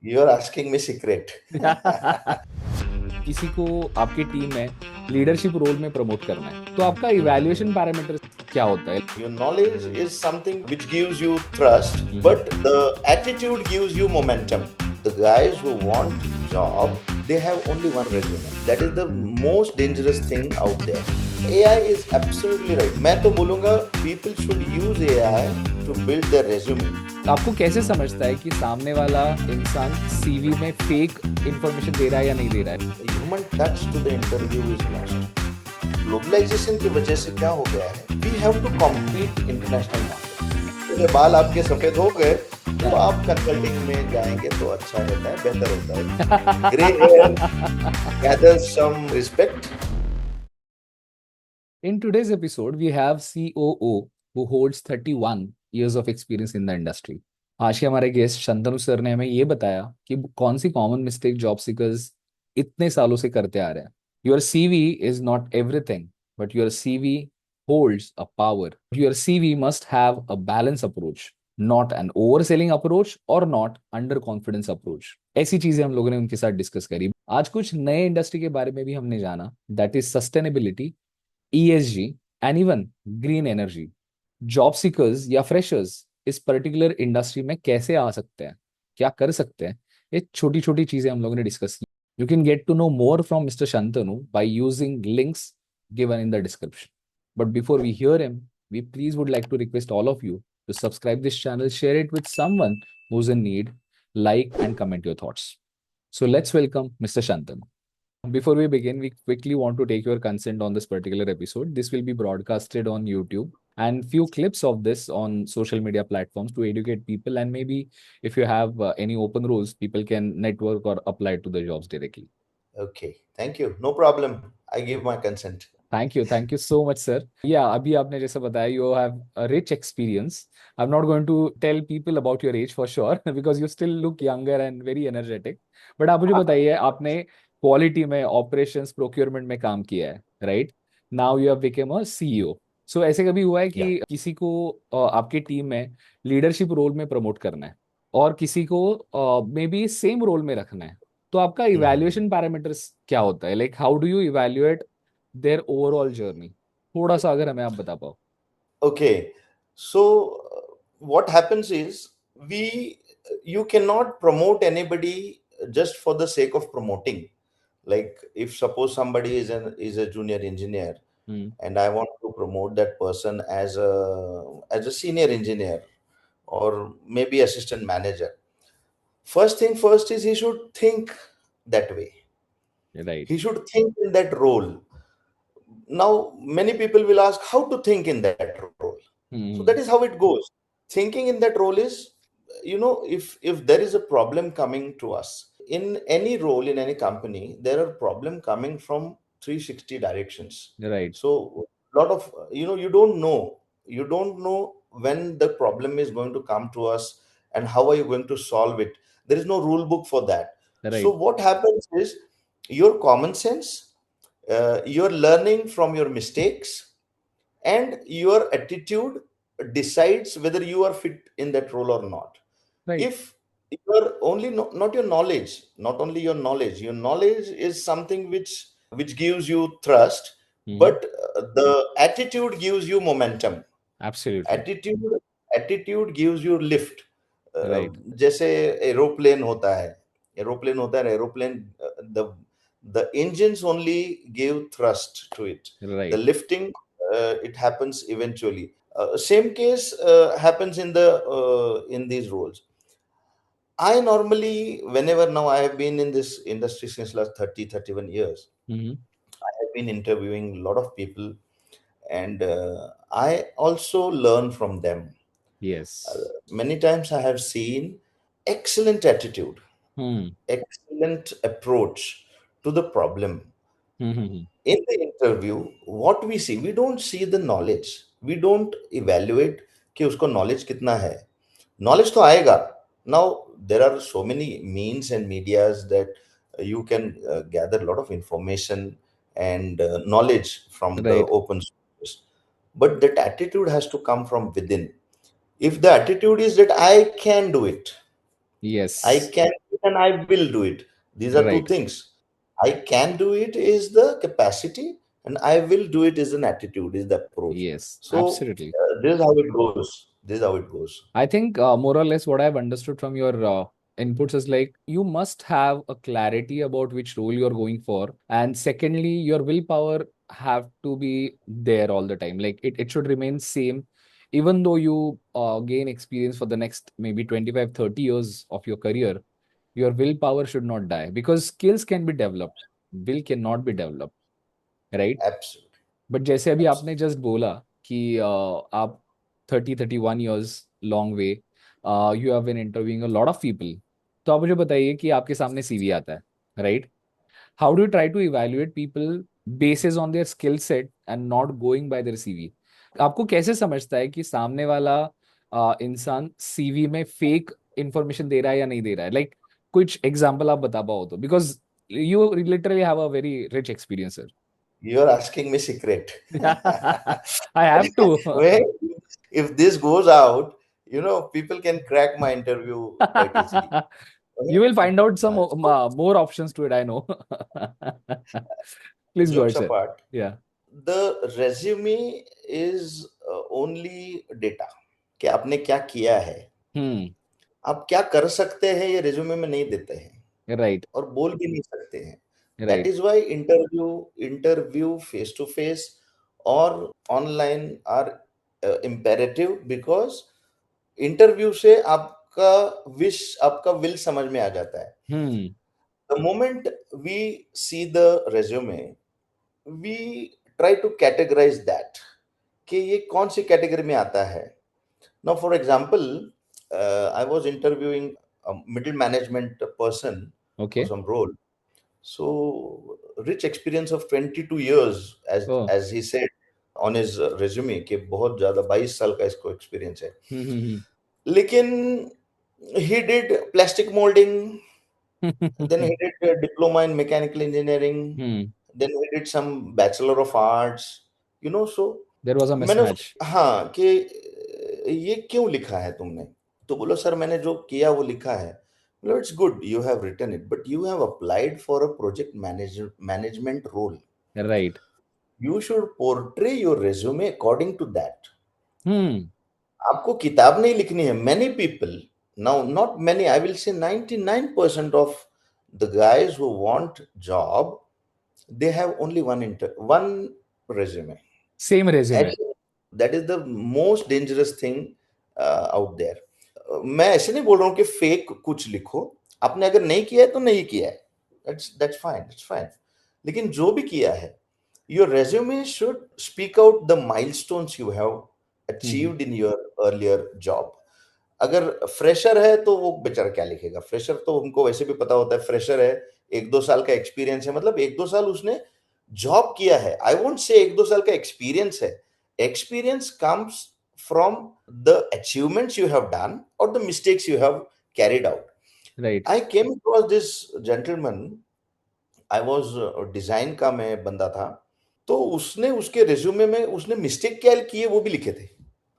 You are asking me secret. किसी को आपकी टीम में लीडरशिप रोल में प्रमोट करना है तो आपका इवैल्यूएशन पैरामीटर क्या होता है? Your knowledge is something which gives you trust, but the attitude gives you momentum. The guys who want job, they have only one resume. That is the most dangerous thing out there. AI is absolutely right. मैं तो बोलूँगा people should use AI to build their resume. आपको कैसे समझता है कि सामने वाला इंसान सीवी में फेक इंफॉर्मेशन दे रहा है या नहीं दे रहा है? Human touch to the interview is lost. Globalisation की वजह से क्या हो गया है, we have to compete international market. तो बाल आपके सफेद हो गए तो आप कंसल्टिंग में जाएंगे तो अच्छा रहता है, बेहतर होता है। Grey hair gathers some respect. In today's episode, we have COO who holds 31 years of experience in the industry. आज के हमारे गेस्ट शंतनु सर ने हमें ये बताया कि कौन सी कॉमन मिस्टेक जॉब सीकर्स इतने सालों से करते आ रहे हैं. Your CV is not everything, but your CV holds a power. Your CV must have a balanced approach, not an overselling approach or not underconfidence approach. ऐसी चीजें हम लोगों ने उनके साथ डिस्कस करी. आज कुछ नए इंडस्ट्री के बारे में भी हमने जाना, that is sustainability, ESG and even green energy. Job seekers या फ्रेशर्स इस पर्टिकुलर इंडस्ट्री में कैसे आ सकते हैं, क्या कर सकते हैं, ये छोटी छोटी चीजें हम लोगों ने डिस्कस की. You can get to know more from mister Shantanu by using links given in the description. But before we hear him, we please would like to request all of you to subscribe this channel, share it with someone who's in need, like and comment your thoughts. So let's welcome Mr. Shantanu. Before we begin, we quickly want to take your consent on this particular episode. This will be broadcasted on YouTube and few clips of this on social media platforms to educate people. And maybe if you have any open roles, people can network or apply to the jobs directly. Okay, thank you. No problem. I give my consent. Thank you so much, sir. Yeah, अभी आपने जैसे बताया, you have a rich experience. I'm not going to tell people about your age for sure because you still look younger and very energetic. But आप मुझे बताइए, आपने quality में, operations, procurement में काम किया है, right? Now you have become a CEO. So ऐसे कभी हुआ है Yeah. कि किसी को आपकी टीम में लीडरशिप रोल में प्रमोट करना है और किसी को मे बी सेम रोल में रखना है, तो आपका Mhm. इवैल्यूएशन पैरामीटर्स क्या होता है? Like how do you evaluate their overall journey? थोड़ा सा अगर हमें आप बता पाओ. Okay, so what happens is we you cannot promote anybody just for the sake of promoting. Like if suppose somebody is a junior engineer hmm. and I want to promote that person as a senior engineer or maybe assistant manager. First thing first is he should think that way. Right. He should think in that role. Now, many people will ask how to think in that role. So that is hmm. how it goes. Thinking in that role is, if there is a problem coming to us in any role in any company, there are problem coming from 360 directions. Right. So lot of you don't know when the problem is going to come to us and how are you going to solve it. There is no rule book for that. So right. what happens is your common sense, you're learning from your mistakes, and your attitude decides whether you are fit in that role or not. Right. If your only not your knowledge, not only your knowledge is something which gives you trust, hmm. but the attitude gives you momentum. Absolutely. Attitude gives you lift. Right. जैसे aeroplane होता है aeroplane, the engines only give thrust to it. The right. lifting, it happens eventually. Same case happens in these roles. I normally, whenever now I have been in this industry since last 30, 31 years, hmm. I have been interviewing a lot of people, and I also learn from them. Yes. Many times I have seen excellent attitude, hmm. excellent approach to the problem. Hmm. In the interview, what we don't see the knowledge. We don't evaluate कि उसको knowledge कितना है. Knowledge तो आएगा. Now, there are so many means and medias that you can gather a lot of information and knowledge from the right. open source. But that attitude has to come from within. If the attitude is that I can do it, yes. I can and I will do it. These are two Right. things. I can do it is the capacity, and I will do it is an attitude, is the approach. Yes, So absolutely. this is how it goes. This is how it goes. I think more or less what I've understood from your inputs is like you must have a clarity about which role you're going for. And secondly, your willpower have to be there all the time. Like it should remain same, even though you gain experience for the next maybe 25, 30 years of your career, your willpower should not die because skills can be developed. Will cannot be developed, right? Absolutely. But जैसे अभी Absolutely. आपने just बोला कि आप 30-31 years long way you have been interviewing a lot of people, तो आप मुझे बताइए कि आपके सामने सीवी आता है, right? How do you try to evaluate people basis on their skill set and not going by their CV? आपको कैसे समझता है कि सामने वाला इंसान सीवी में फेक इंफॉर्मेशन दे रहा है या नहीं दे रहा है? लाइक कुछ एग्जांपल आप बता पाओ तो, because you literally have a very rich experience, sir. You're asking me secret. I have to. Well, if this goes out, people can crack my interview quite easily. You will find out some So, more options to it, I know. Please go ahead, jokes sir. apart, Yeah. the resume is only data कि आपने क्या किया है. Hmm. आप क्या कर सकते हैं ये resume में नहीं देते हैं Right. और बोल भी नहीं सकते हैं. That Right. is why interview face to face or online are imperative, because interview से आपका विश, आपका विल समझ में आ जाता है. Hmm. The moment we see the resume, we try to categorize that कि ये कौन सी कैटेगरी में आता है. Now, for example, I was interviewing a middle management person for Okay. some role. So, rich experience of 22 years, Oh. as he said on his resume, कि बहुत ज़्यादा 22 साल का इसको experience है. Hmm. लेकिन he did plastic molding, then he did a diploma in mechanical engineering, Hmm. then he did some bachelor of arts, so There was a मैंने mismatch. हाँ कि ये क्यों लिखा है तुमने. तो बोलो सर मैंने जो किया वो लिखा है. बोलो it's good you have written it, but you have applied for a project management role. Right. You should portray your resume according to that. Hmm. आपको किताब नहीं लिखनी है. Many people, now not many, I will say 99% of the guys who want job, they have only one resume. Same And resume. that is the most dangerous thing out there. मैं ऐसे नहीं बोल रहा हूँ कि फेक कुछ लिखो. आपने अगर नहीं किया है तो नहीं किया है. That's fine, that's fine. लेकिन जो भी किया है, your resume should speak out the milestones you have Hmm. achieved in your earlier job. अगर फ्रेशर है तो वो बेचारा क्या लिखेगा. फ्रेशर तो उनको वैसे भी पता होता है फ्रेशर है, 1-2 साल का एक्सपीरियंस है, मतलब 1-2 साल उसने जॉब किया है. आई वोंट से 1-2 साल का एक्सपीरियंस है. Experience comes from the achievements you have done और the mistakes you have carried out. Right. I came across this gentleman. I was design का मैं बंदा था. तो उसने उसके रिज्यूमे में उसने मिस्टेक क्या किए वो भी लिखे थे.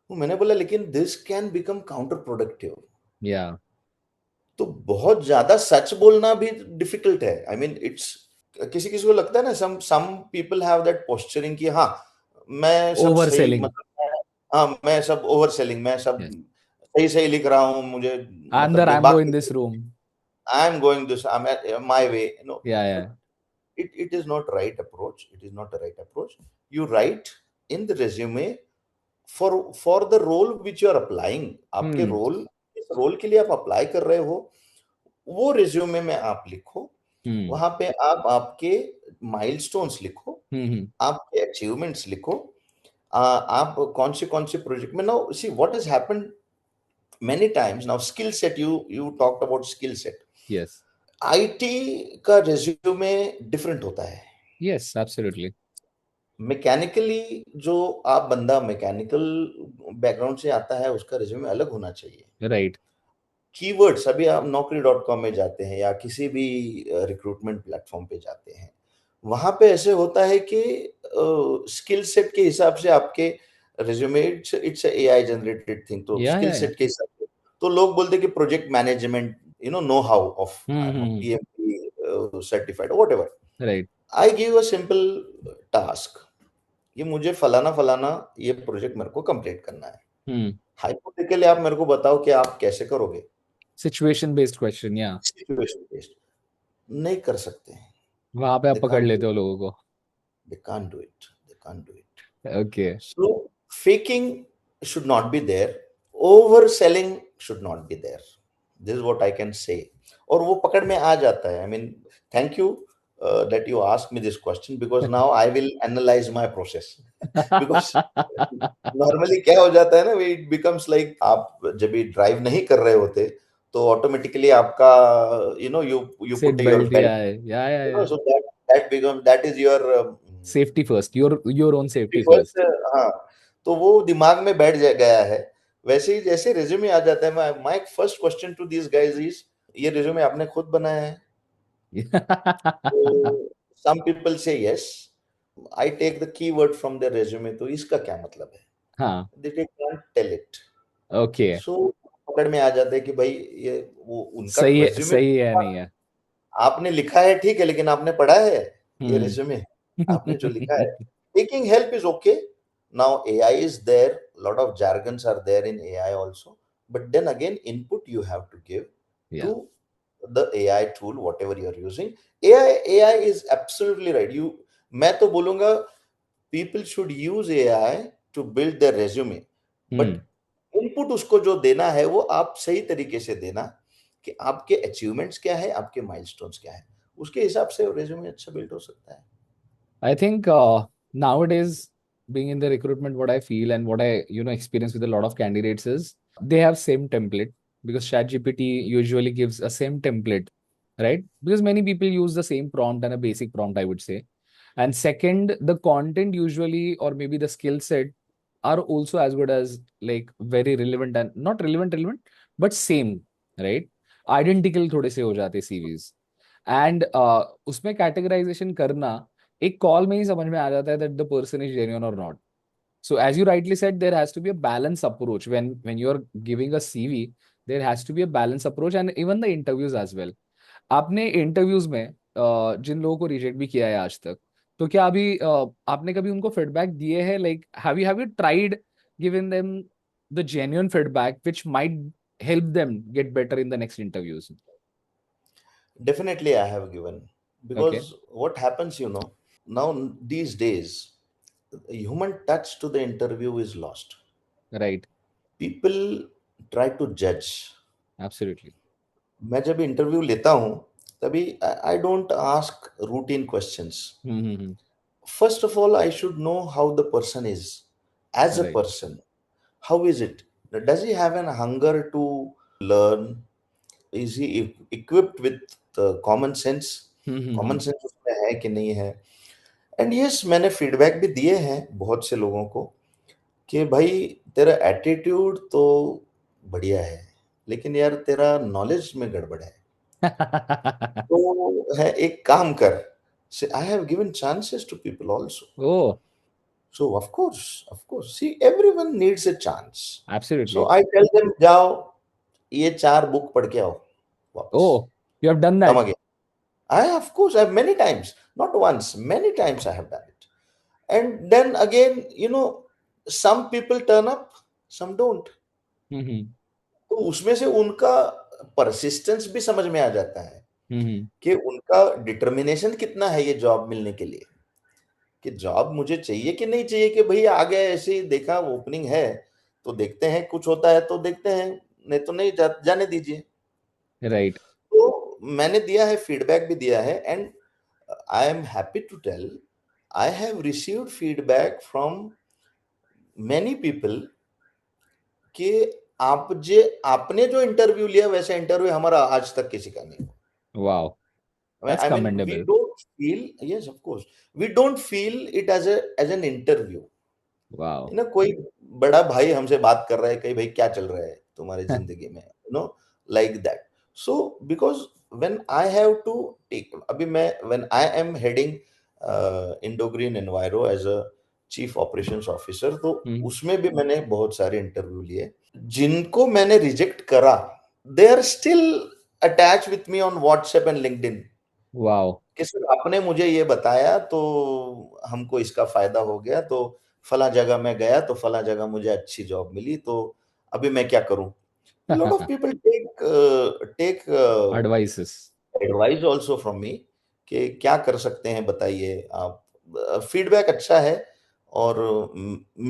तो मैंने बोला लेकिन this can become counter productive. Yeah. तो बहुत ज्यादा सच बोलना भी डिफिकल्ट है. आई मीन इट्स, किसी किसी को लगता है ना, some people have that posturing कि हाँ मैं सब सही, Overselling. मतलब हाँ मैं सब ओवर सेलिंग, मैं सब Yes. सही सही लिख रहा हूँ, मुझे I'm मतलब the Rambo बेबाक. in this room. I am going this, I am my way. नो, Yeah. But Yeah. it is not right approach. It is not the right approach. You write in the resume for the role which you are applying. आपके Hmm. Role, इस role के लिए आप apply कर रहे हो, वो रिज्यूमे में आप लिखो. Hmm. वहां पे आप आपके माइलस्टोन्स लिखो, Hmm. आपके अचीवमेंट्स लिखो. आप कौन से प्रोजेक्ट में. Now see what has happened many times. Now skill set, you talked about skill set. Yes. IT का रिज्यूमे डिफरेंट होता है. Yes. Absolutely. मैकेनिकली जो आप बंदा मैकेनिकल बैकग्राउंड से आता है उसका रिज्यूमे अलग होना चाहिए. Right. कीवर्ड्स, अभी आप naukri.com में जाते हैं या किसी भी रिक्रूटमेंट प्लेटफॉर्म पे जाते हैं, वहां पे ऐसे होता है कि स्किल सेट के हिसाब से आपके resume, it's AI generated thing, तो Yeah. Skill Yeah. Yeah. Set के हिसाब से तो लोग बोलते हैं कि project management know-how of I'm a Hmm. PMP certified or whatever. Right. I give a simple task, ये मुझे फलाना फलाना ये प्रोजेक्ट मेरे को कंप्लीट करना है। Hmm. हाइपोथेटिकली आप मेरे को बताओ कि आप कैसे करोगे? Situation based question, yeah. Situation based नहीं कर सकते हैं। वहां पे आप दे पकड़ कांट लेते हो लोगों को। They can't do it, they can't do it. Okay. So faking should not be there, overselling should not be there. This is what I can say. और वो पकड़ में आ जाता है। I mean, thank you that you asked me this question because now I will analyze my process. Because normally क्या हो जाता है ना, इट बिकम्स लाइक आप जब भी ड्राइव नहीं कर रहे होते तो ऑटोमेटिकली आपका you you Seat put your belt, belt, yeah, yeah, yeah, yeah. So that become that is your Safety first. Your own safety first. first. हाँ, तो वो दिमाग में बैठ गया है। वैसे ही जैसे रिज्यूमे आ जाता है, my first question to this guys is, ये रिज्यूमे आपने खुद बनाया है? तो सम पीपल से yes, I take the keyword from the resume, तो इसका क्या मतलब है? हाँ. They can't tell it. Okay. So पकड़ में आ जाता है कि भाई ये वो उनका रिज्यूमे सही है नहीं है? आपने लिखा है, ठीक है, लेकिन आपने पढ़ा है ये Hmm. रिज्यूमे? आपने जो लिखा है, taking help is okay. Now AI is there, lot of jargons are there in AI also, but then again input you have to give Yeah. to the AI tool whatever you are using। AI is absolutely right। you मैं तो बोलूंगा people should use AI to build their resume, but Hmm. Input उसको जो देना है वो आप सही तरीके से देना, कि आपके अचीवमेंट्स क्या है, आपके माइलस्टोन्स क्या है, उसके हिसाब से रेज्यूमे अच्छा बिल्ड हो सकता है। I think nowadays, being in the recruitment, what I feel and what I experience with a lot of candidates is they have same template because ChatGPT usually gives a same template, right? Because many people use the same prompt and a basic prompt, I would say. And second, the content usually or maybe the skill set are also as good as like very relevant and not relevant, but same, right? Identical थोड़े से हो जाते CVs and उसमें categorisation करना एक call में ही समझ में आ जाता है that the person is genuine और not. So as you rightly said, there has to be a balanced approach when you're giving a CV. There has to be a balanced approach and even the interviews as well. आपने interviews में जिन लोगों को reject भी किया है आज तक, तो क्या अभी आपने कभी उनको फीडबैक दिए हैं? Like have you tried giving them the genuine feedback which might help them get better in the next interviews? Definitely I have given, okay. because what happens, now these days human touch to the interview is lost। Right. people try to judge। Absolutely. मैं जब interview लेता हूं तभी I don't ask routine questions. Hmm. First of all, I should know how the person is as a right. person. How is it? Does he have an hunger to learn? Is he equipped with the common sense? Common hmm. Sense उसमें है कि नहीं है? And yes, मैंने feedback भी दिए हैं बहुत से लोगों को कि भाई तेरा एटीट्यूड तो बढ़िया है, लेकिन यार तेरा नॉलेज में गड़बड़ है। तो है, एक काम कर। I have given chances to people also. Oh, So of course, see, everyone needs a chance. So absolutely. I tell them, जाओ ये 4 बुक पढ़ के आओ वापस। Oh, you have done Come that. again। I of course I have many times, not once, many times I have done it. And then again, some people turn up, some don't। हम्म. तो उसमें से उनका persistence भी समझ में आ जाता है हम्म. कि उनका डिटर्मिनेशन कितना है ये जॉब मिलने के लिए, कि जॉब मुझे चाहिए कि नहीं चाहिए, कि भैया आ गए ऐसे ही देखा ओपनिंग है तो देखते हैं, कुछ होता है तो देखते हैं, नहीं तो नहीं जाने दीजिए। Right. तो मैंने दिया है, फीडबैक भी दिया है, and I am happy to tell I have received feedback from many people कि आपने जो इंटरव्यू लिया वैसा इंटरव्यू हमारा आज तक किसी का नहीं। Wow. That's I mean, we commendable. don't feel, yes, of course, we don't feel it as an interview। Wow. कोई बड़ा भाई हमसे बात कर रहा है, कहीं भाई क्या चल रहा है तुम्हारी जिंदगी में, like that. So because when I have to take, अभी मैं when I am heading Indogreen Enviro as a chief operations officer, तो हम्म. उसमें भी मैंने बहुत सारे इंटरव्यू लिए। जिनको मैंने रिजेक्ट करा, they are still attach with me on WhatsApp and LinkedIn Wow. कि सर आपने मुझे ये बताया तो हमको इसका फायदा हो गया, तो फला जगह मैं गया तो फला जगह मुझे अच्छी जॉब मिली, तो अभी मैं क्या करूं? Lot of people take Advices. Advice also from me कि क्या कर सकते हैं बताइए आप। फीडबैक अच्छा है और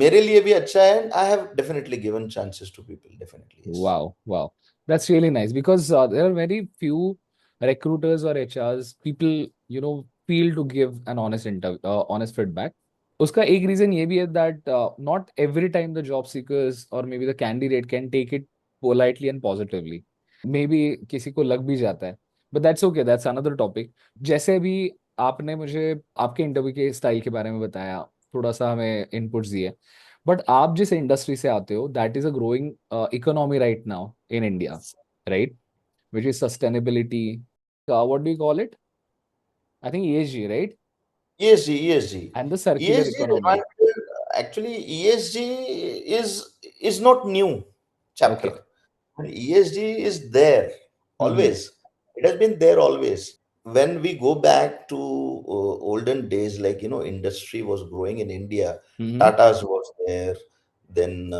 मेरे लिए भी अच्छा है। I have definitely given chances to people, definitely yes. Wow, wow. That's really nice because there are very few recruiters or HRs, people, feel to give an honest feedback. उसका एक reason ये भी है that not every time the job seekers or maybe the candidate can take it politely and positively. Maybe किसी को लग भी जाता है, but that's okay, that's another topic. जैसे भी आपने मुझे आपके इंटरव्यू के स्टाइल के बारे में बताया, थोड़ा सा हमें इनपुट्स दिए, बट आप जिस इंडस्ट्री से आते हो that is a growing economy right now in India, right, which is sustainability, what do you call it, I think ESG, right, ESG, ESG, and the circular ESG, economy. actually ESG is not new chapter. Okay. And ESG is there hmm. always. It has been there always. When we go back to olden days, like industry was growing in India, hmm. Tata's was there, then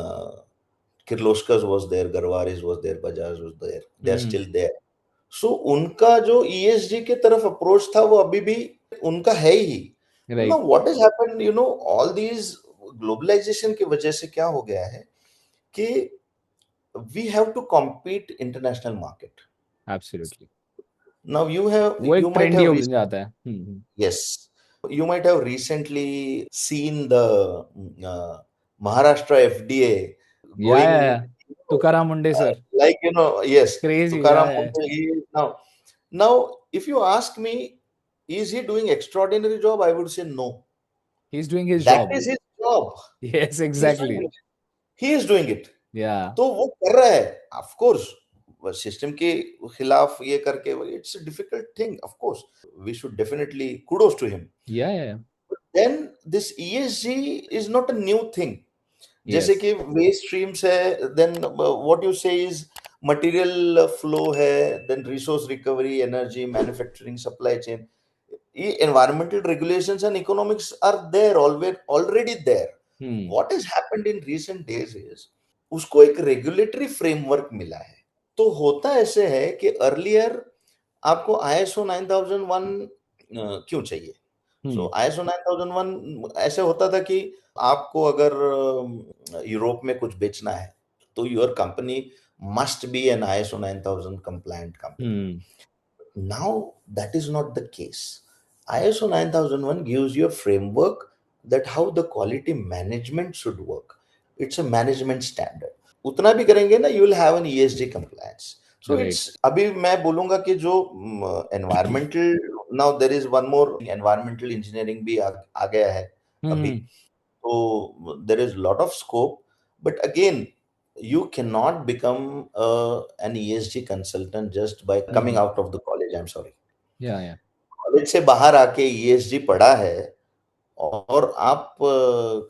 Kirloskar was there, Garwaris was there, Bajaj was there. They are hmm. still there. सो उनका जो ESG के तरफ approach था वो अभी भी उनका है ही। Now right. What has happened, all these globalization की वजह से क्या हो गया है कि we have to compete international market. Absolutely. Now वो यू एक माइट ट्रेंडी हैव, हो जाता है. yes, you might have recently seen the Maharashtra FDA या going, Tukaram Munde sir. like yes, crazy. Tukaram या. Mundra, he is now. If you ask me, is he doing extraordinary job? I would say no. He is doing his That job. is his job. Yes, He is exactly. doing it. He is doing it. या. तो वो कर रहा है, of course system के खिलाफ ये करके, it's a difficult thing, of course we should definitely kudos to him. या. Then this ESG is not a new thing. जैसे यस. कि वेस्ट स्ट्रीम्स है, then what you say is material flow है, then resource recovery, energy, manufacturing, supply chain, ये environmental regulations and economics are there, always already there. Hmm. What has happened in recent days is उसको एक regulatory framework मिला है। तो होता ऐसे है कि अर्लियर आपको ISO 9001 क्यों चाहिए? सो हम्म. ISO 9001 ऐसे होता था कि आपको अगर यूरोप में कुछ बेचना है तो your company must be an ISO 9000 compliant company. Hmm. Now that is not the case. ISO 9001 gives you a framework that how the quality management should work. It's a management standard. उतना भी करेंगे ना, you will have an ESG compliance. So right. it's अभी मैं बोलूंगा कि जो environmental, now there is one more environmental engineering भी आ गया है अभी। हम्म. So there is lot of scope, but again you cannot become an ESG consultant just by coming hmm. out of the college. I'm sorry, या. College से बाहर आके ESG पढ़ा है और आप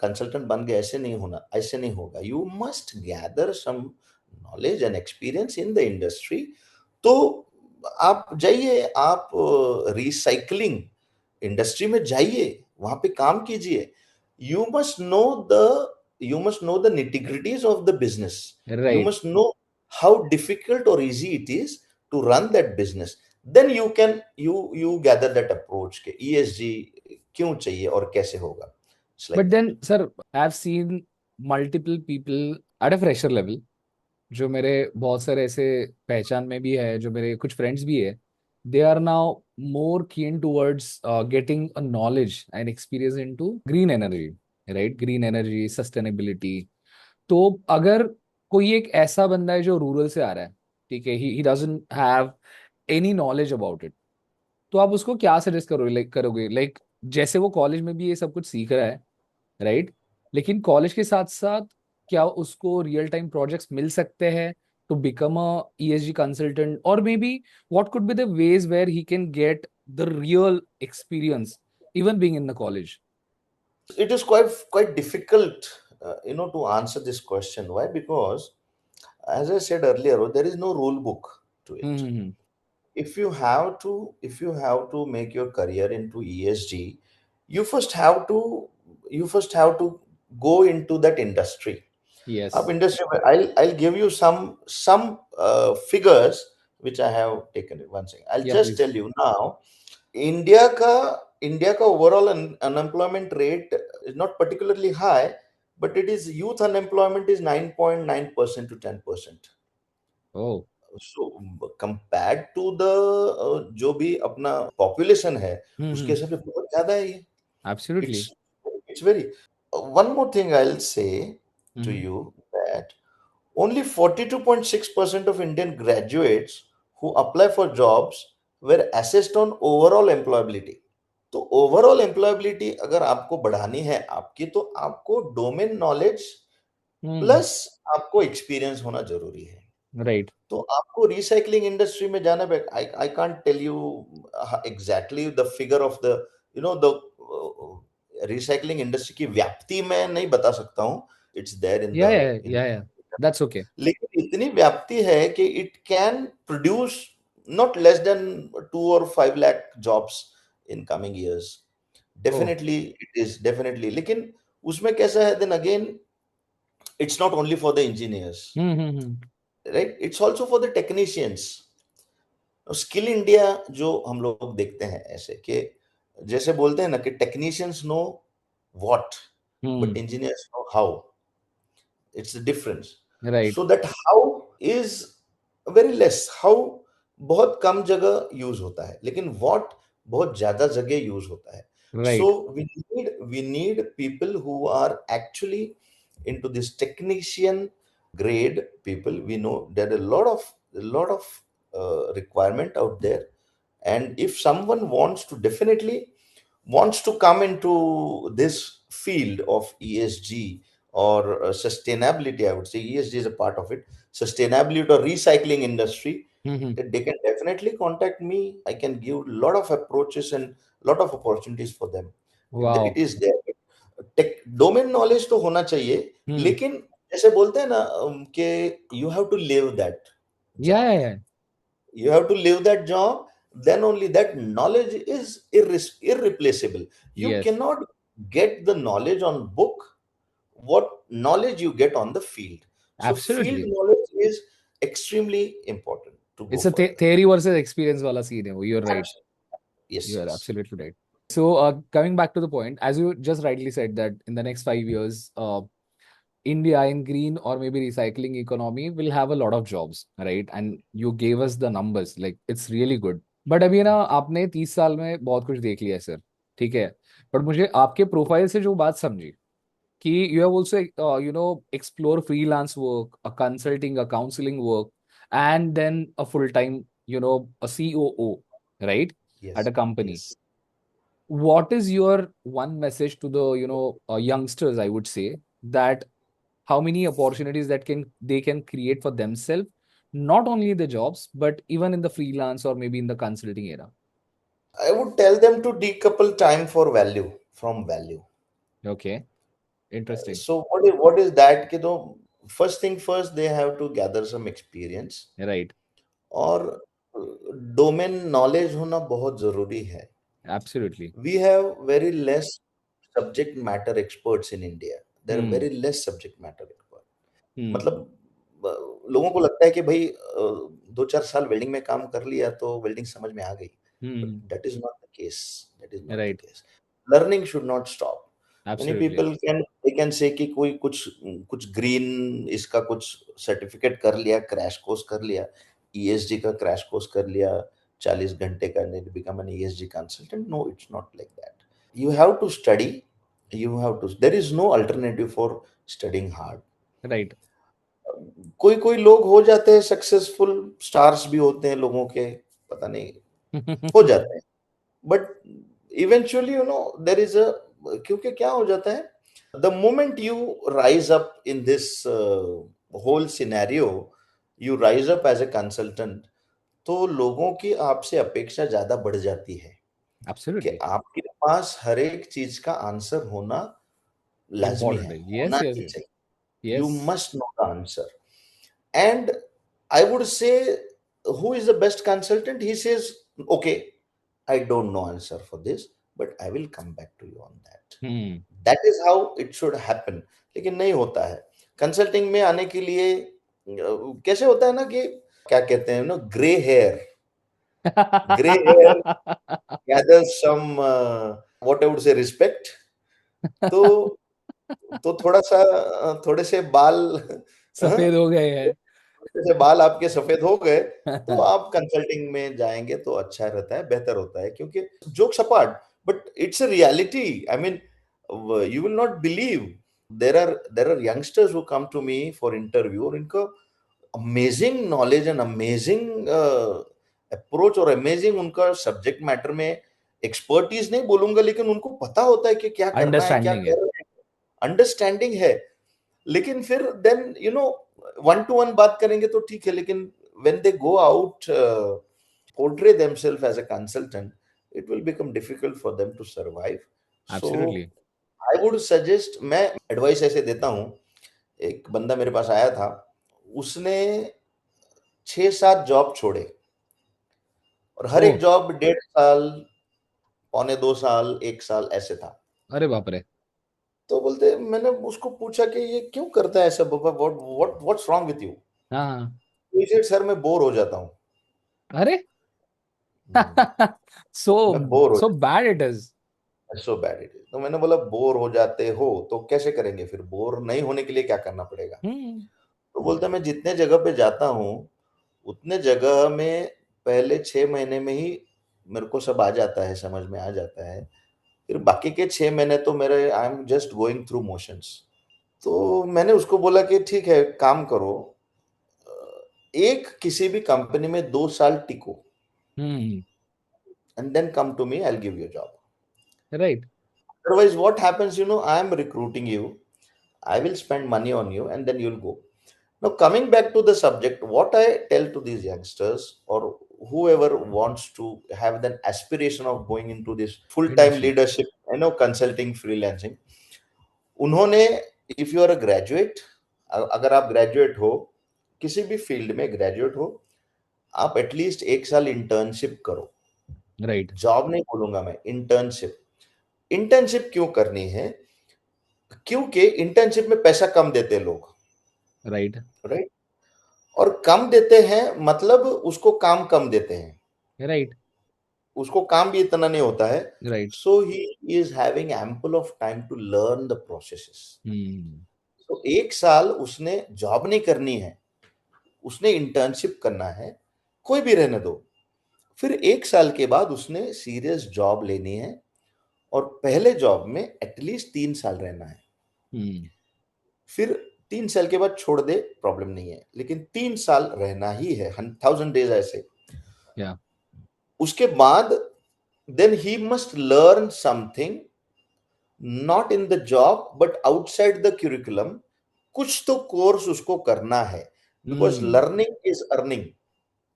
कंसल्टेंट बन गए, ऐसे नहीं होना, ऐसे नहीं होगा। You must gather some knowledge and experience in the industry. तो आप जाइए, आप रिसाइकलिंग इंडस्ट्री में जाइए, वहां पे काम कीजिए। You must know the you must know the nitty-gritties of the business. You right. must know how difficult or easy it is to run that business. Then you gather that approach के ESG क्यों चाहिए और कैसे होगा। It's but like that. Then sir, I have seen multiple people at a fresher level, जो मेरे बहुत सारे ऐसे पहचान में भी है, जो मेरे कुछ फ्रेंड्स भी है, दे आर नाउ मोर कीन towards getting a knowledge and experience into green energy, right, green energy, sustainability. तो अगर कोई एक ऐसा बंदा है जो रूरल से आ रहा है, ठीक है, he doesn't have any knowledge about it, तो आप उसको क्या सजेस्ट करोगे, लाइक जैसे वो कॉलेज में भी ये सब कुछ सीख रहा है, राइट, लेकिन कॉलेज के साथ साथ क्या उसको रियल टाइम प्रोजेक्ट्स मिल सकते हैं to become a ESG consultant, और maybe what could be the ways where he can get the real experience even being in the college. It is quite difficult, to answer this question. Why? Because as I said earlier, there is no rule book to it. if you have to make your career into ESG, you first have to go into that industry. Up Yes. industry, I'll give you some figures which I have taken. One second, I'll Yeah, just please. tell you now. India का India का overall unemployment rate is not particularly high, but it is youth unemployment is 9.9% to 10%. Oh. So compared to the जो भी अपना population है उसके Hmm. हिसाब से बहुत ज्यादा है ये. Absolutely. It's very. One more thing I'll say to Hmm. you that only 42.6% of Indian graduates who apply for jobs were assessed on overall employability. तो ओवरऑल एम्प्लॉयबिलिटी अगर आपको बढ़ानी है आपकी, तो आपको डोमेन नॉलेज Hmm. प्लस आपको experience होना जरूरी है. Right. तो आपको रिसाइकलिंग इंडस्ट्री में जाना पड़ेगा. I can't tell you exactly the figure of the the recycling industry की व्याप्ति मैं नहीं बता सकता हूँ. It's there in Yeah, the yeah, in yeah, yeah. That's okay. लेकिन इतनी व्याप्ति है कि it can produce not less than 2 or 5 lakh jobs in coming years. Oh. Definitely it is, definitely. लेकिन उसमें कैसा है, then again it's not only for the engineers, Hmm. right? It's also for the technicians. Skill India जो हम लोग देखते हैं ऐसे कि जैसे बोलते हैं ना कि technicians know what but Hmm. Engineers know how. It's the difference. Right. So that how is very less. How बहुत कम जगह यूज होता है, लेकिन व्हाट बहुत ज्यादा जगह यूज होता है. So Right. We need people who are actually into this technician grade people. We know there are a lot of requirement out there, and if someone wants to come into this field of ESG or sustainability, I would say ESG is a part of it, sustainability or recycling industry, Hmm. that they can definitely contact me. I can give a lot of approaches and lot of opportunities for them. It Wow. is there. Tech domain knowledge तो होना चाहिए, Hmm. लेकिन जैसे बोलते हैं ना कि you have to live that Yeah, job. yeah, yeah. You have to live that job. Then only that knowledge is irreplaceable. You Yes. cannot get the knowledge on book what knowledge you get on the field. So field Absolutely. knowledge is extremely important to go It's a further. theory versus experience wala scene hai wo. You're right. Absolutely. Yes, You are yes. absolutely right. So, coming back to the point, as you just rightly said, that in the next 5 years, India in green or maybe recycling economy will have a lot of jobs, right? And you gave us the numbers, like it's really good. But अभी ना आपने 30 साल में बहुत कुछ देख लिया है सर, ठीक है. बट मुझे आपके प्रोफाइल से जो बात समझी कि you have also explore freelance work, uh consulting, uh counselling work, and then uh full time, a COO, right, at Yes. a company. Yes. What is your one message to the youngsters, I would say, that how many opportunities that they can create for themselves, not only the jobs but even in the freelance or maybe in the consulting era? I would tell them to decouple time for value from value. Okay, interesting. So what is that? First thing first, they have to gather some experience, Right. और domain knowledge होना बहुत जरूरी है. Absolutely. We have very less subject matter experts in India. There are Hmm. very less subject matter experts. Hmm. मतलब लोगों को लगता है कि भाई 2-4 साल वेल्डिंग में काम कर लिया तो वेल्डिंग समझ में आ गई. But Hmm. That is not the case. That is not the Right. Case. Learning should not stop. Many Absolutely. People can say कि कोई कुछ कुछ ग्रीन इसका कुछ सर्टिफिकेट कर लिया, क्रैश कोर्स कर लिया, ईएसजी का क्रैश कोर्स कर लिया 40 घंटे का, become an ESG consultant. No, it's not like that. You have to study. There is no alternative for studying hard. Right. कोई कोई लोग हो जाते हैं सक्सेसफुल, स्टार्स भी होते हैं लोगों के, पता नहीं, हो जाते हैं. But eventually there is uh, क्योंकि क्या हो जाता है, the moment you rise up in this whole scenario, you rise up as a consultant, तो लोगों की आपसे अपेक्षा ज्यादा बढ़ जाती है कि Absolutely. आपके पास हर एक चीज का आंसर होना लाजमी Important. है, होना Yes, yes, ही yes. चाहिए. You Yes. must know the answer. And I would say who is the best consultant? He says, okay, I don't know answer for this, but I will come back to you on that. Hmm That is how it should happen. लेकिन नहीं होता है consulting में आने के लिए। कैसे होता है ना कि क्या कहते हैं ना, grey hair gathers some what I would say respect। तो थोड़ा सा थोड़े से बाल सफेद हो गए हैं। थोड़े से बाल आपके सफेद हो गए तो आप कंसल्टिंग में जाएंगे तो अच्छा रहता है, बेहतर होता है, क्योंकि jokes apart, but it's a reality. I mean, you will not believe, there are youngsters who come to me for interview, और इनका amazing knowledge and amazing approach और अमेजिंग उनका सब्जेक्ट मैटर में एक्सपर्टीज नहीं बोलूंगा, लेकिन उनको पता होता है कि क्या करना है, क्या अंडरस्टैंडिंग है। कर रहे हैं, अंडरस्टैंडिंग है। लेकिन फिर then you know, one to one बात करेंगे तो ठीक है, लेकिन when they go out, portray themselves as a consultant, it will become difficult for them to survive. So absolutely. I would suggest, मैं एडवाइस ऐसे देता हूँ। एक बंदा मेरे पास आया था, उसने 6-7 जॉब छोड़े, और हर ओ, एक जॉब 1.5 साल, पौने 2 साल, 1 साल ऐसे था। अरे बाप रे। तो बोलते, मैंने उसको पूछा कि ये क्यों करता है ऐसा बाबा, व्हाट्स रॉन्ग विथ यू? हाँ हाँ। सर मैं बोर हो जाता हूँ। अरे हम्म, सो मैं बोर हो so bad it is. So bad it is. तो मैंने बोला, बोर हो जाते हो तो कैसे करेंगे, फिर बोर नहीं होने के लिए क्या करना पड़ेगा? हम्म तो बोलता, मैं जितने जगह पे जाता हूँ उतने जगह में पहले 6 महीने में ही मेरे को सब आ जाता है, समझ में आ जाता है, फिर बाकी के 6 महीने तो मेरे I am just going through motions. तो मैंने उसको बोला कि ठीक है, काम करो, एक किसी भी कंपनी में 2 साल टिको, hmm and then come to me, I will give you job. Right. Otherwise, what happens, I am recruiting you, I will spend money on you, and then you'll go. Now, coming back to the subject, what I tell to these youngsters or whoever wants to have the aspiration of going into this full-time industry. leadership, consulting, freelancing, उन्होंने, if you are a graduate, अगर आप graduate हो, किसी भी field में graduate हो, आप at least 1 साल इंटर्नशिप करो। राइट जॉब नहीं बोलूंगा मैं, इंटर्नशिप। इंटर्नशिप क्यों करनी है? क्योंकि इंटर्नशिप में पैसा कम देते हैं लोग, राइट राइट? और कम देते हैं मतलब उसको काम कम देते हैं, राइट उसको काम भी इतना नहीं होता है। Right. So he is having ample of time to learn the processes. Hmm तो 1 साल उसने जॉब नहीं करनी है, उसने इंटर्नशिप करना है, कोई भी रहने दो। फिर 1 साल के बाद उसने सीरियस जॉब लेनी है, और पहले जॉब में एटलीस्ट 3 साल रहना है। हम्म फिर 3 साल के बाद छोड़ दे, प्रॉब्लम नहीं है, लेकिन 3 साल रहना ही है, 1000 डेज ऐसे। या उसके बाद then he must learn something, not in the job but outside the curriculum. कुछ तो कोर्स उसको करना है, because hmm learning is earning,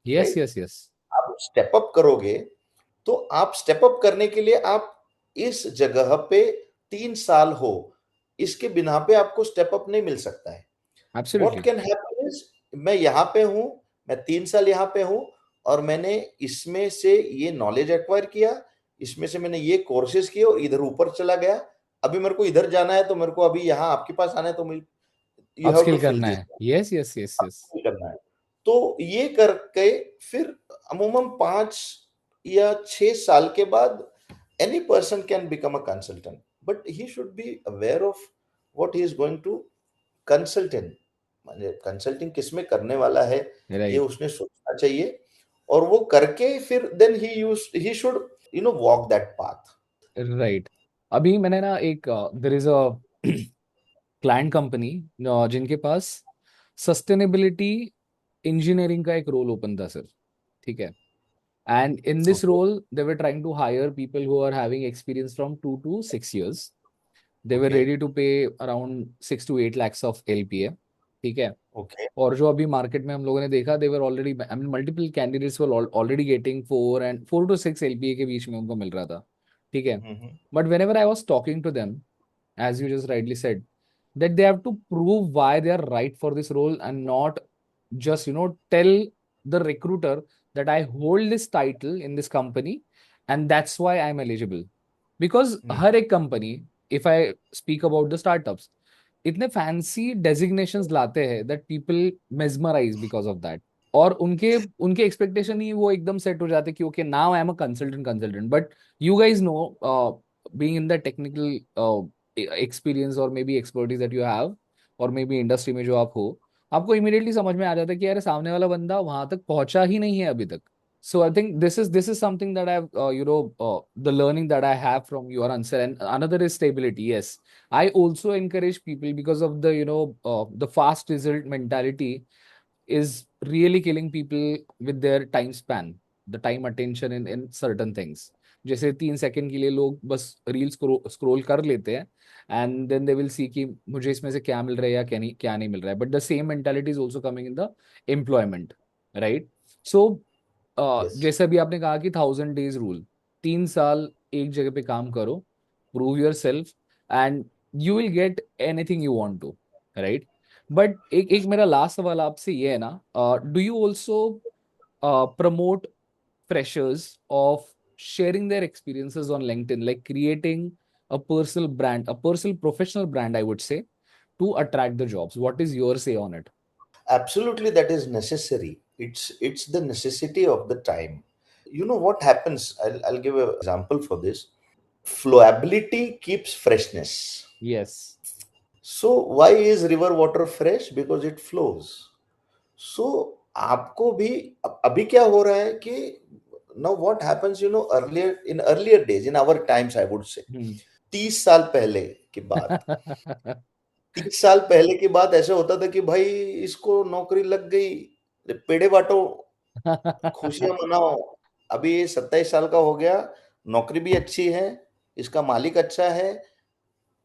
yes right? Yes yes. आप स्टेप अप करोगे, तो आप स्टेप अप करने के लिए आप इस जगह पे 3 साल हो, इसके बिना पे आपको स्टेप अप नहीं मिल सकता है। What absolutely. Can happen is, मैं यहाँ पे हूँ, मैं 3 साल यहाँ पे हूँ, और मैंने इसमें से ये नॉलेज एक्वायर किया, इसमें से मैंने ये कोर्सेज किए, और इधर ऊपर चला गया। अभी मेरे को इधर जाना है, तो मेरे को अभी यहाँ आपके पास आना है, तो you have to upskill fill करना दिस है। Yes yes yes yes. करना है। तो ये करके फिर अमूमन 5 या 6 साल के बाद any person can become a consultant, but he should be aware of what he is going to consultant, माने कंसल्टिंग किसमें करने वाला है, ये राइट उसने सोचना चाहिए। और वो करके फिर then he should walk that path. Right. अभी मैंने ना एक there is a client company जिनके पास सस्टेनेबिलिटी इंजीनियरिंग का एक रोल ओपन था सर। ठीक है। And in this okay, role they were trying to hire people who are having experience from 2 to 6 years। They were okay, ready to pay around 6 to 8 lakhs of LPA। ठीक है। Okay. और जो अभी market में हम लोगों ने देखा, they were already, I mean multiple candidates were already getting 4 to 6 LPA के बीच में उनको मिल रहा था। ठीक है। But whenever I was talking to them, as you just rightly said, that they have to prove why they are right for this role and not just tell the recruiter that I hold this title in this company and that's why I'm eligible. Because Hmm. हर एक company, if I speak about the startups, इतने fancy designations लाते हैं that people mesmerise because of that. और उनके उनके expectation ही वो एकदम set हो जाते कि okay now I am a consultant but you guys know being in the technical experience और maybe expertise that you have और मे बी इंडस्ट्री में जो आप हो, आपको इमीडिएटली समझ में आ जाता है कि यार सामने वाला बंदा वहां तक पहुंचा ही नहीं है अभी तक। So I think this is something that I've the learning that I have from your answer. And another is stability. Yes, I also encourage people because of the the fast result mentality is really killing people with their time span, the time attention in certain things. जैसे 3 second के लिए लोग बस reel scroll कर लेते हैं and then they will see कि मुझे इसमें से क्या मिल रहा है या क्या नहीं मिल रहा है, but the same mentality is also coming in the employment, right? So Yes. जैसे अभी आपने कहा कि 1000 डेज रूल, 3 साल एक जगह पे काम करो, prove yourself and you will get anything you want to, right? But एक एक मेरा लास्ट सवाल आपसे ये है ना, do you also promote freshers of sharing their experiences on LinkedIn, like creating a personal brand, a personal professional brand, I would say, to attract the jobs? What is your say on it? Absolutely, that is necessary. It's the necessity of the time. You know what happens? I'll give an example for this. Flowability keeps freshness. Yes. So why is river water fresh? Because it flows. So आपको भी अभी क्या हो रहा है कि now what happens, earlier days, in our times, I would say, Hmm. 30 साल पहले की बात, 30 साल पहले की बात ऐसे होता था कि भाई इसको नौकरी लग गई, पेड़े बांटो, खुशियां मनाओ। अभी ये 27 साल का हो गया, नौकरी भी अच्छी है, इसका मालिक अच्छा है,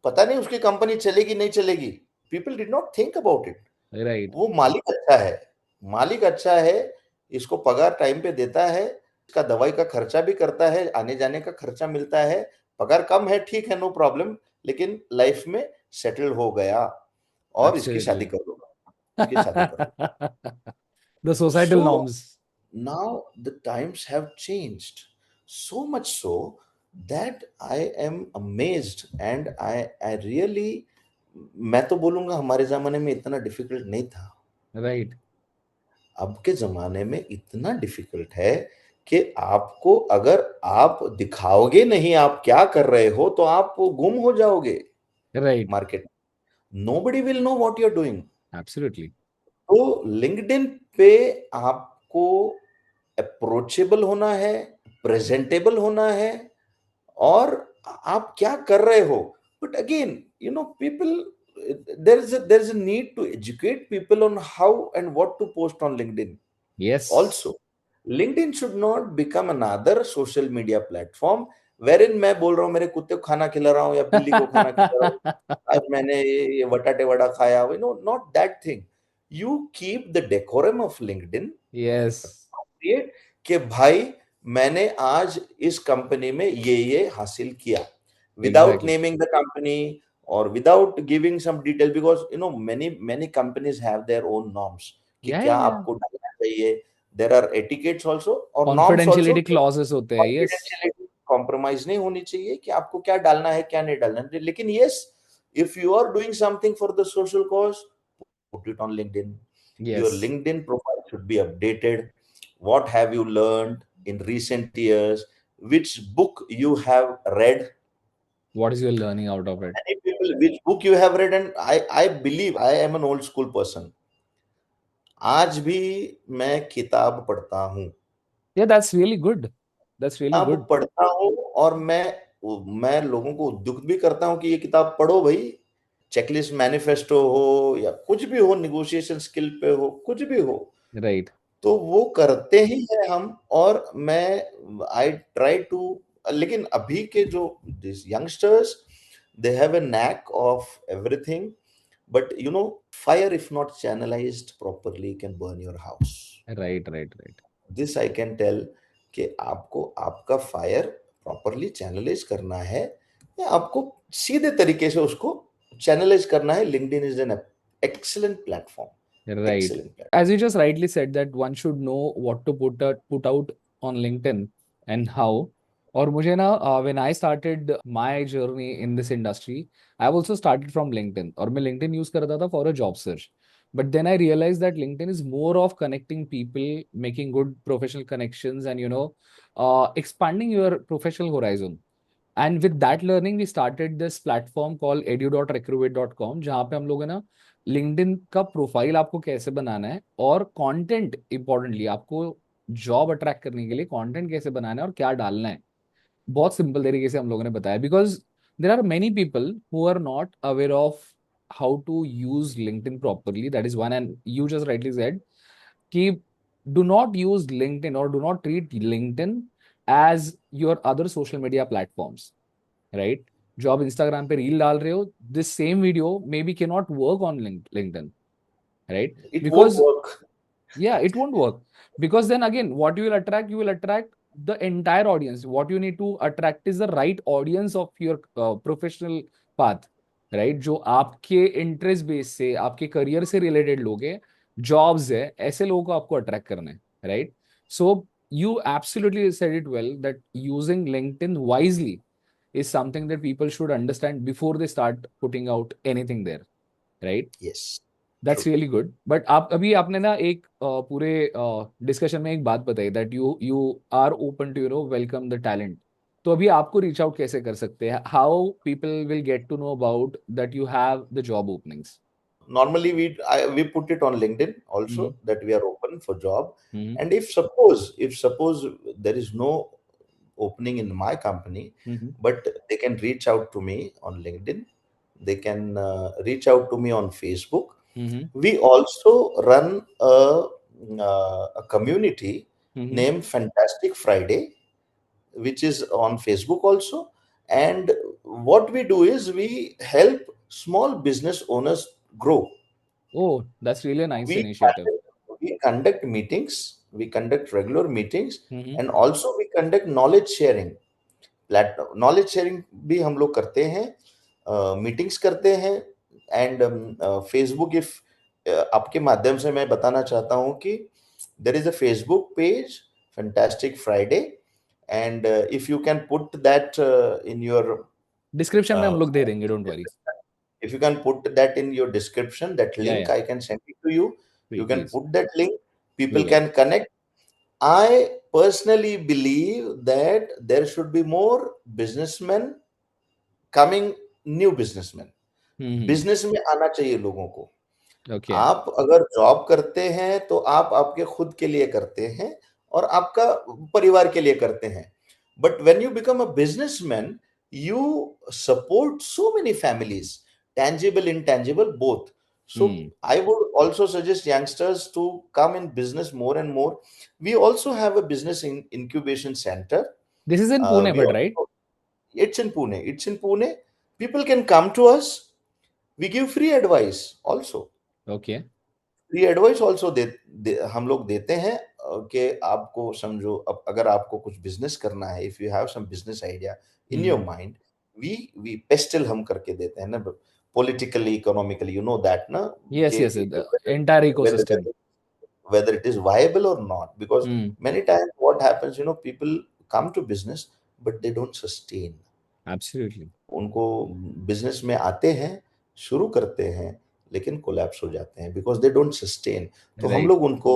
पता नहीं उसकी कंपनी चलेगी नहीं चलेगी। People did not think about it. Right. वो मालिक अच्छा है, मालिक अच्छा है, इसको पगार टाइम पे देता है, इसका दवाई का खर्चा भी करता है, आने जाने का खर्चा मिलता है, पगार कम है ठीक है, नो प्रॉब्लम, लेकिन लाइफ में सेटल हो गया और इसकी शादी Absolutely. कर दो, इसकी शादी कर दो। The societal So norms. now the times have changed, so much so that I am amazed and I really, मैं तो बोलूंगा हमारे जमाने में इतना डिफिकल्ट नहीं था। Right. अब के ज़माने में इतना डिफ़िकल्ट है कि आपको, अगर आप दिखाओगे नहीं आप क्या कर रहे हो, तो आप गुम हो जाओगे Right. Market. Nobody will know what you are doing. Absolutely. तो लिंक्डइन पे आपको अप्रोचेबल होना है, प्रेजेंटेबल होना है, और आप क्या कर रहे हो। But again, people, there is a need to educate people on how and what to post on LinkedIn. Yes. Also, LinkedIn should not become another social media platform wherein मैं बोल रहा हूँ मेरे कुत्ते को खाना खिला रहा हूँ या बिल्ली को खाना खिला रहा हूँ, आज मैंने ये वटाटे वड़ा खाया, not that thing. You keep the decorum of LinkedIn Yes. appropriate, कि भाई मैंने आज इस कंपनी में ये हासिल किया, without Exactly. naming the company or without giving some detail, because many companies have their own norms कि Yeah, क्या yeah, yeah. आपको डालना चाहिए। There are etiquettes also और norms also। Confidentiality clauses होते हैं, yes. Confidentiality compromise नहीं होनी चाहिए कि आपको क्या डालना है क्या नहीं डालना है। लेकिन yes, if you are doing something for the social cause, put it on LinkedIn. Your Yes. LinkedIn profile should be updated. What have you learned in recent years? Which book you have read? What is your learning out of it? Many people, which book you have read? And I believe I am an old school person. आज भी मैं किताब पढ़ता हूँ। Yeah, that's really good. That's really किताब good. पढ़ता हूँ और मैं लोगों को उद्युक्त भी करता हूँ कि ये किताब पढ़ो भाई। चेकलिस्ट मैनिफेस्टो हो या कुछ भी हो, नेगोशिएशन स्किल पे हो, कुछ भी हो, Right. तो वो करते ही हैं हम। और मैं आई ट्राई टू, लेकिन अभी के जो youngsters, they have a knack of everything, but fire if not channelised properly can burn your house. Right, right, right. This I can tell कि आपको आपका फायर प्रॉपरली चैनलाइज करना है, या आपको सीधे तरीके से उसको चैनलाइज करना है। LinkedIn is an excellent platform. Right. Excellent. As you just rightly said, that one should know what to put out on LinkedIn and how. और मुझे ना when I started my journey in this industry, I've also started from LinkedIn और मैं LinkedIn use करता था for a job search. But then I realized that LinkedIn is more of connecting people, making good professional connections, and expanding your professional horizon. And with that learning we started this platform call edu.recruit.com जहाँ पे हम लोग है ना LinkedIn का profile आपको कैसे बनाना है और कंटेंट इंपॉर्टेंटली आपको जॉब अट्रैक्ट करने के लिए कंटेंट कैसे बनाना है और क्या डालना है बहुत सिंपल तरीके से हम लोगों ने बताया because there are many people who are not aware of how to use LinkedIn properly that is one and you just rightly said कि do not use LinkedIn or do not treat LinkedIn as your other social media platforms, right? जो आप Instagram पे reel डाल रहे हो this same video maybe के not work on LinkedIn, right? It won't Because work. yeah, it won't work because then again, what you will attract the entire audience. What you need to attract is the right audience of your professional path, right? जो आपके interest base से आपके career से related लोग हैं, jobs है, ऐसे लोगों को आपको अट्रैक्ट करना है, right? So you absolutely said it well that using LinkedIn wisely is something that people should understand before they start putting out anything there, right? Yes. That's True. Really good but आप अभी आपने ना एक पूरे discussion में एक बात बताई that you you are open to welcome the talent तो अभी आपको रीच आउट कैसे कर सकते हैं how people will get to know about that you have the job openings Normally we put it on LinkedIn hmm also that we are open for job. Hmm And if suppose there is no opening in my company, hmm but they can reach out to me on LinkedIn. They can reach out to me on Facebook. Hmm We also run a community hmm named Fantastic Friday, which is on Facebook also. And what we do is we help small business owners grow. Oh that's really a nice We initiative we conduct meetings, we conduct regular meetings, hmm and also we conduct knowledge sharing. Knowledge sharing भी हम लोग करते हैं, meetings करते हैं and Facebook if आपके माध्यम से मैं बताना चाहता हूं कि देर is a Facebook page fantastic Friday and if you can put that in your description में हम लोग दे देंगे don't worry if you can put that in your description, that या link या I can send it to you. You can please put that link, we people will can connect. I personally believe that there should be more businessmen coming, new businessmen. Business में आना चाहिए लोगों को. Okay आप अगर job करते हैं तो आप आपके खुद के लिए करते हैं और आपका परिवार के लिए करते हैं. But when you become a businessman, you support so many families, tangible intangible both. So hmm I would also suggest youngsters to come in business more and more. We also have a business incubation center. This is in Pune We but right also, it's in Pune. People can come to us. We give free advice also. Okay free advice also हम लोग देते हैं कि आपको समझो, अब अगर आपको कुछ बिजनेस करना है, if you have some business idea in your mind, we PESTLE हम करके देते हैं ना, politically economically, you know that ना, यस कि yes entire ecosystem whether it is viable or not, because hmm many times what happens, people come to business but they don't sustain. Absolutely उनको business में आते हैं, शुरू करते हैं, लेकिन कोलैप्स हो जाते हैं बिकॉज दे डोंट सस्टेन. तो हम राइट लोग उनको,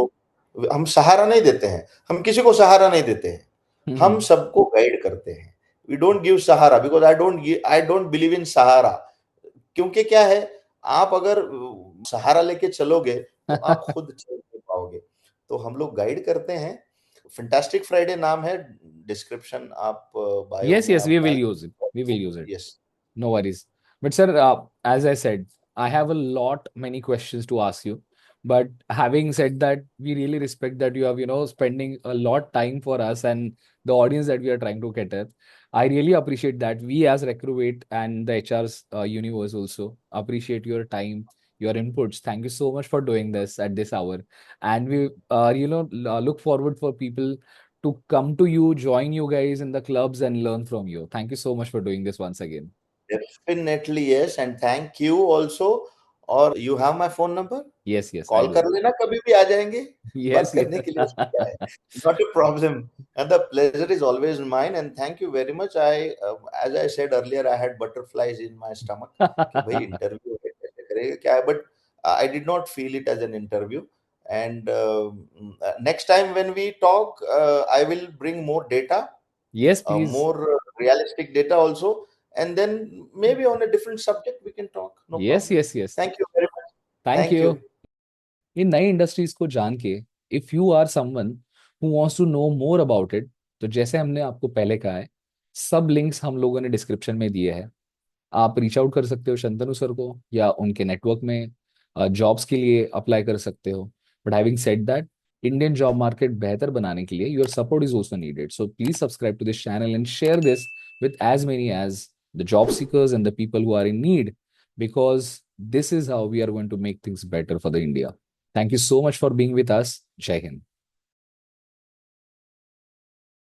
हम सहारा नहीं देते हैं, हम किसी को सहारा नहीं देते हैं, हम सबको गाइड करते हैं. वी डोंट गिव सहारा because I don't believe in सहारा. क्योंकि क्या है, आप अगर सहारा लेके चलोगे तो आप खुद चल नहीं पाओगे. तो हम लोग गाइड करते हैं. फैंटास्टिक फ्राइडे नाम है. डिस्क्रिप्शन आप बायो Yes, में yes, आप we will डाल. use it. We will use it. Yes. No worries. But sir, as I said, I have a lot many questions to ask you. But having said that, we really respect that you have, spending a lot time for us and the audience that we are trying to cater. I really appreciate that. We as Recruit and the HR's universe also appreciate your time, your inputs. Thank you so much for doing this at this hour. And we, look forward for people to come to you, join you guys in the clubs and learn from you. Thank you so much for doing this once again. Definitely, yes. And thank you also और you have my phone number? Yes, yes, I call do. कर लेना, कभी भी आ जाएंगे बात Yes, करने के लिए, yes. उसमें क्या है, not a problem. And the pleasure is always mine, and thank you very much. As I said earlier, I had butterflies in my stomach कि भाई इंटरव्यू है, कैसे करेगा क्या है, but I did not feel it as an interview. And next time when we talk, I will bring more data, Yes, please. more realistic data also, and then maybe on a different subject we can talk. No Yes, problem. yes, yes. Thank you very much. Thank Thank you. you. इन नई industries को जान के, if you are someone who wants to know more about it, तो जैसे हमने आपको पहले कहा है, सब लिंक्स हम लोगों ने डिस्क्रिप्शन में दिए हैं। आप रीच आउट कर सकते हो शंतनु सर को, या उनके नेटवर्क में जॉब्स के लिए अप्लाई कर सकते हो। But having said that, Indian job market बेहतर बनाने के लिए your support is also needed, so please subscribe to this channel and share this with as many as the job seekers and the people who are in need, because this is how we are going to make things better for the India. Thank you so much for being with us. Jai Hind.